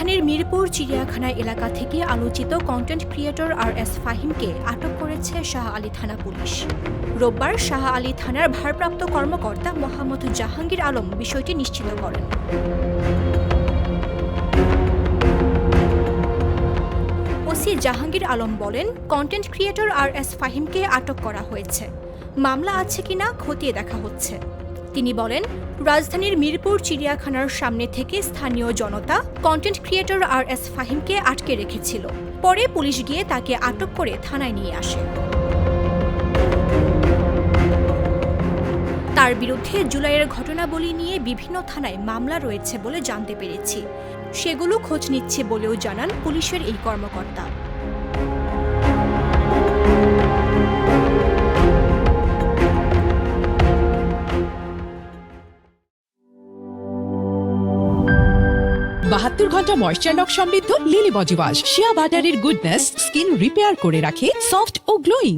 রাজধানীর মিরপুর চিড়িয়াখানা এলাকা থেকে আলোচিত কন্টেন্ট ক্রিয়েটর RS ফাহিমকে আটক করেছে শাহ আলী থানা পুলিশ। রোববার শাহ আলী থানার ভারপ্রাপ্ত কর্মকর্তা মোহাম্মদ জাহাঙ্গীর আলম বিষয়টি নিশ্চিত করেন। ওসি জাহাঙ্গীর আলম বলেন, কন্টেন্ট ক্রিয়েটর RS ফাহিমকে আটক করা হয়েছে। মামলা আছে কিনা খতিয়ে দেখা হচ্ছে। তিনি বলেন, রাজধানীর মিরপুর চিড়িয়াখানার সামনে থেকে স্থানীয় জনতা কন্টেন্ট ক্রিয়েটর RS ফাহিমকে আটকে রেখেছিল। পরে পুলিশ গিয়ে তাকে আটক করে থানায় নিয়ে আসে। তার বিরুদ্ধে জুলাইয়ের ঘটনাবলী নিয়ে বিভিন্ন থানায় মামলা রয়েছে বলে জানতে পেরেছি। সেগুলো খোঁজ নিচ্ছে বলেও জানান পুলিশের এই কর্মকর্তা। বাহাত্তর ঘন্টা ময়েশ্চার লক সমৃদ্ধ লিলি বডি ওয়াশ শিয়া বাটারের গুডনেস স্কিন রিপেয়ার করে রাখে সফট ও গ্লোয়িং।